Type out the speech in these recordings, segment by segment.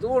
2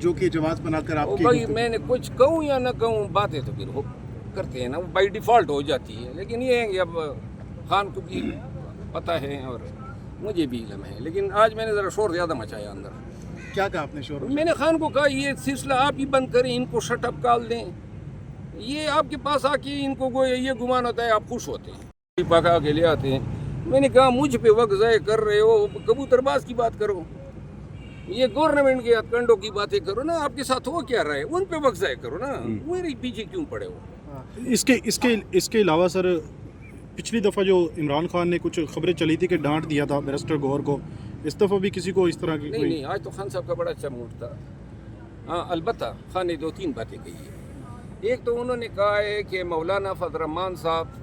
جو کہ جواز بنا کر آپ کی بھائی میں نے کچھ کہوں یا نہ کہوں باتیں تو پھر کرتے ہیں نا، وہ بائی ڈیفالٹ ہو جاتی ہے، لیکن یہ ہے کہ اب خان کو بھی پتہ ہے اور مجھے بھی علم ہے، لیکن آج میں نے ذرا شور زیادہ مچایا اندر۔ کیا کہا آپ نے شور؟ میں نے خان کو کہا یہ سلسلہ آپ ہی بند کریں، ان کو شٹ اپ کال دیں، یہ آپ کے پاس آ کے ان کو یہ گمان ہوتا ہے آپ خوش ہوتے ہیں، پکا کے لے آتے ہیں۔ میں نے کہا مجھ پہ وقت ضائع کر رہے ہو، کبوتر باز کی بات کرو، یہ گورنمنٹ کے ہتھ کنڈوں کی باتیں کرو نا، آپ کے ساتھ ہو کیا رہا ہے ان پہ وقت ضائع کرو نا، میرے پیچھے کیوں پڑے ہو؟ اس کے علاوہ سر، پچھلی دفعہ جو عمران خان نے کچھ خبریں چلی تھی کہ ڈانٹ دیا تھا بیرسٹر گور کو، اس دفعہ بھی کسی کو اس طرح کی نہیں، آج تو خان صاحب کا بڑا اچھا موڈ تھا۔ ہاں البتہ خان نے 2-3 باتیں کہی ہیں۔ ایک تو انہوں نے کہا ہے کہ مولانا فضل الرحمان صاحب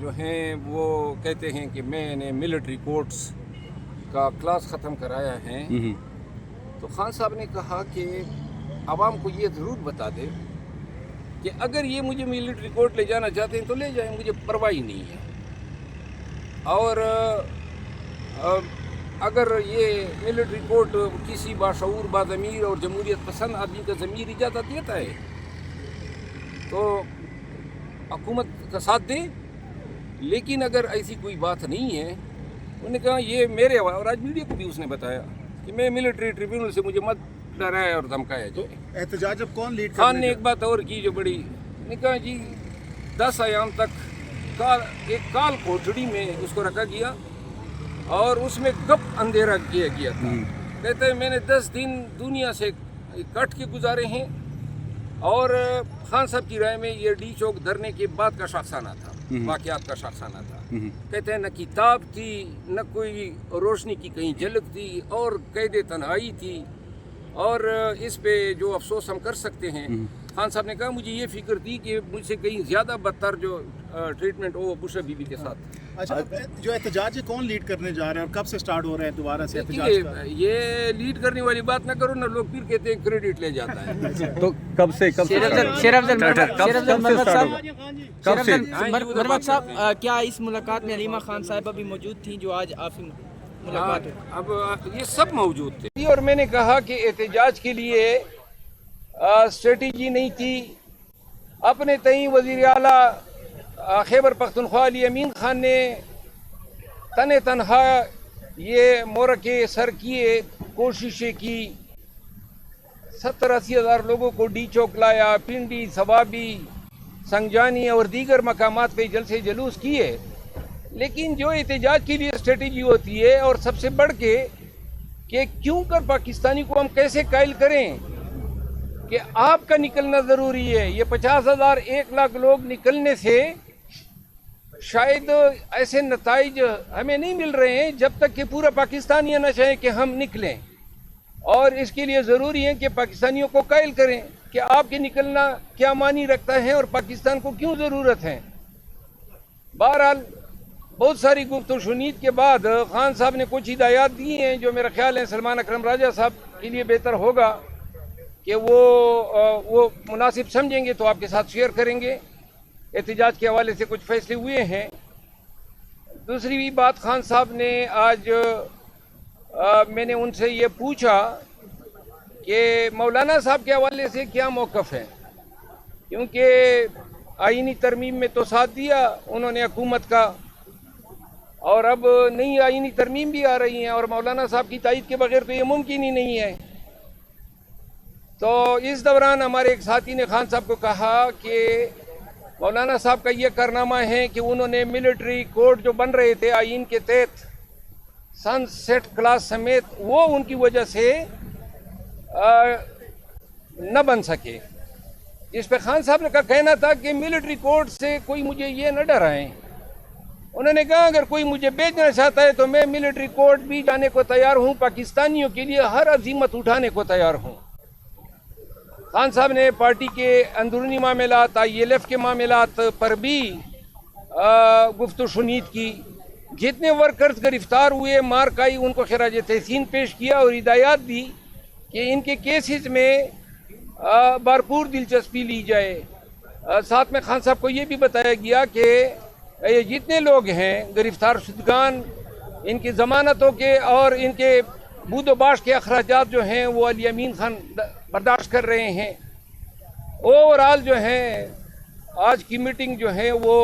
جو ہیں وہ کہتے ہیں کہ میں نے ملٹری کورٹس کا کلاس ختم کرایا ہے، تو خان صاحب نے کہا کہ عوام کو یہ ضرور بتا دے کہ اگر یہ مجھے ملٹری کورٹ لے جانا چاہتے ہیں تو لے جائیں، مجھے پرواہ نہیں ہے، اور اگر یہ ملٹری کورٹ کسی باشعور باضمیر اور جمہوریت پسند آدمی کا ضمیر اجازت دیتا ہے تو حکومت کا ساتھ دے، لیکن اگر ایسی کوئی بات نہیں ہے، انہوں نے کہا یہ میرے حوالے، اور آج میڈیا کو بھی اس نے بتایا کہ میں ملٹری ٹریبیونل سے مجھے مت ڈرایا اور دھمکایا جائے۔ احتجاج اب کون لیڈ خان نے ایک بات اور کی جو بڑی، نے کہا جی 10 ایام تک ایک کال کوٹڑی میں اس کو رکھا گیا اور اس میں گپ اندھیرا کیا گیا تھا، کہتے ہیں میں نے 10 دن دنیا سے کٹ کے گزارے ہیں، اور خان صاحب کی رائے میں یہ ڈی چوک دھرنے کے بعد کا شخصانہ تھا، واقعات کا شخصانہ تھا، کہتے ہیں نہ کتاب تھی نہ کوئی روشنی کی کہیں جھلک تھی، اور قید تنہائی تھی، اور اس پہ جو افسوس ہم کر سکتے ہیں، خان صاحب نے کہا مجھے یہ فکر تھی کہ مجھ سے کہیں زیادہ بدتر جو ٹریٹمنٹ ہو بشر بی بی کے ساتھ۔ اچھا، جو احتجاج ہے کون لیڈ کرنے جا رہے ہیں اور کب سے سٹارٹ ہو رہا ہے دوبارہ سے احتجاج کا؟ یہ لیڈ کرنے والی بات نہ کرو نا، لوگ پھر کہتے ہیں کریڈٹ لے جاتا ہے۔ تو کب سے مرمت صاحب، کیا اس ملاقات میں علیمہ خان صاحبہ بھی موجود تھیں جو آج آپ کی ملاقات ہوئی؟ اب یہ سب موجود تھے، اور میں نے کہا کہ احتجاج کے لیے اسٹریٹجی نہیں تھی، اپنے تئیں وزیر اعلیٰ خیبر پختونخوا علی امین خان نے تنہا یہ مورکے سر کیے، کوششیں کی، 70-80 ہزار لوگوں کو ڈی چوک لایا، پنڈی، ثوابی، سنگجانی اور دیگر مقامات پہ جلسے جلوس کیے، لیکن جو احتجاج کے لیے اسٹریٹجی ہوتی ہے، اور سب سے بڑھ کے کہ کیوں کر پاکستانی کو ہم کیسے قائل کریں کہ آپ کا نکلنا ضروری ہے، یہ 50,000 1 لاکھ لوگ نکلنے سے شاید ایسے نتائج ہمیں نہیں مل رہے ہیں جب تک کہ پورا پاکستان یہ نہ چاہے کہ ہم نکلیں، اور اس کے لیے ضروری ہے کہ پاکستانیوں کو قائل کریں کہ آپ کے نکلنا کیا معنی رکھتا ہے اور پاکستان کو کیوں ضرورت ہے۔ بہرحال بہت ساری گفت و شنید کے بعد خان صاحب نے کچھ ہدایات دی ہیں جو میرا خیال ہے سلمان اکرم راجہ صاحب کے لیے بہتر ہوگا کہ وہ مناسب سمجھیں گے تو آپ کے ساتھ شیئر کریں گے۔ احتجاج کے حوالے سے کچھ فیصلے ہوئے ہیں۔ دوسری بھی بات، خان صاحب نے آج میں نے ان سے یہ پوچھا کہ مولانا صاحب کے حوالے سے کیا موقف ہے، کیونکہ آئینی ترمیم میں تو ساتھ دیا انہوں نے حکومت کا، اور اب نئی آئینی ترمیم بھی آ رہی ہیں، اور مولانا صاحب کی تائید کے بغیر تو یہ ممکن ہی نہیں ہے۔ تو اس دوران ہمارے ایک ساتھی نے خان صاحب کو کہا کہ مولانا صاحب کا یہ کارنامہ ہے کہ انہوں نے ملٹری کورٹ جو بن رہے تھے آئین کے تحت سن سیٹ کلاس سمیت، وہ ان کی وجہ سے نہ بن سکے۔ اس پہ خان صاحب کا کہنا تھا کہ ملٹری کورٹ سے کوئی مجھے یہ نہ ڈرائیں۔ انہوں نے کہا اگر کوئی مجھے بیچنا چاہتا ہے تو میں ملٹری کورٹ بھی جانے کو تیار ہوں، پاکستانیوں کے لیے ہر عزیمت اٹھانے کو تیار ہوں۔ خان صاحب نے پارٹی کے اندرونی معاملات، ILF کے معاملات پر بھی گفت و شنید کی، جتنے ورکرز گرفتار ہوئے، مارک آئی، ان کو خراج تحسین پیش کیا اور ہدایات دی کہ ان کے کیسز میں بھرپور دلچسپی لی جائے۔ ساتھ میں خان صاحب کو یہ بھی بتایا گیا کہ یہ جتنے لوگ ہیں گرفتار شدگان، ان کی ضمانتوں کے اور ان کے بود و باش کے اخراجات جو ہیں وہ علی امین خان برداشت کر رہے ہیں. اوور آل جو ہے آج کی میٹنگ جو ہے وہ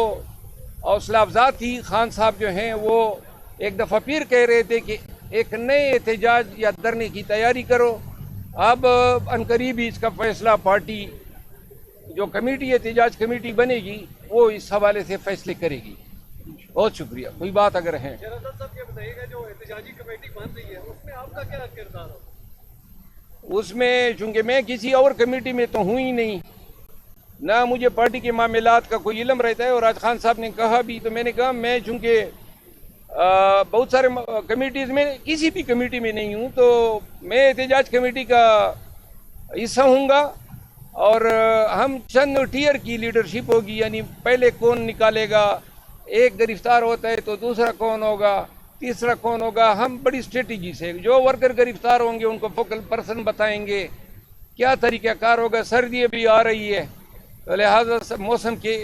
حوصلہ افزا تھی. خان صاحب جو ہیں وہ ایک دفعہ پھر کہہ رہے تھے کہ ایک نئے احتجاج یا دھرنے کی تیاری کرو. اب عنقریب ہی اس کا فیصلہ پارٹی جو کمیٹی احتجاج کمیٹی بنے گی وہ اس حوالے سے فیصلے کرے گی. بہت شکریہ. کوئی بات اگر ہے. شہزاد صاحب یہ بتائیے گا جو احتجاجی کمیٹی بن رہی ہے اس میں آپ کا کیا کردار ہوگا؟ اس میں چونکہ میں کسی اور کمیٹی میں تو ہوں ہی نہیں, نہ مجھے پارٹی کے معاملات کا کوئی علم رہتا ہے. اور آج خان صاحب نے کہا بھی تو میں نے کہا میں چونکہ بہت سارے کمیٹیز میں کسی بھی کمیٹی میں نہیں ہوں تو میں احتجاج کمیٹی کا حصہ ہوں گا. اور ہم چند ٹیئر کی لیڈرشپ ہوگی, یعنی پہلے کون نکالے گا, ایک گرفتار ہوتا ہے تو دوسرا کون ہوگا, تیسرا کون ہوگا. ہم بڑی اسٹریٹجی سے جو ورکر گرفتار ہوں گے ان کو فوکل پرسن بتائیں گے کیا طریقہ کار ہوگا. سردی بھی آ رہی ہے تو لہٰذا موسم کے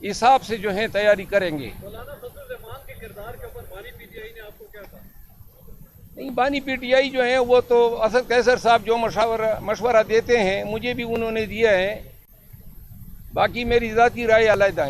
حساب سے جو ہے تیاری کریں گے. مولانا فضل الرحمان کے کردار کے اوپر بانی پی ٹی آئی نے آپ کو کیا کہا؟ نہیں, بانی پی ٹی آئی جو ہیں وہ تو اسد قیصر صاحب جو مشورہ دیتے ہیں مجھے بھی انہوں نے دیا ہے, باقی میری ذاتی رائے علیحدہ ہے.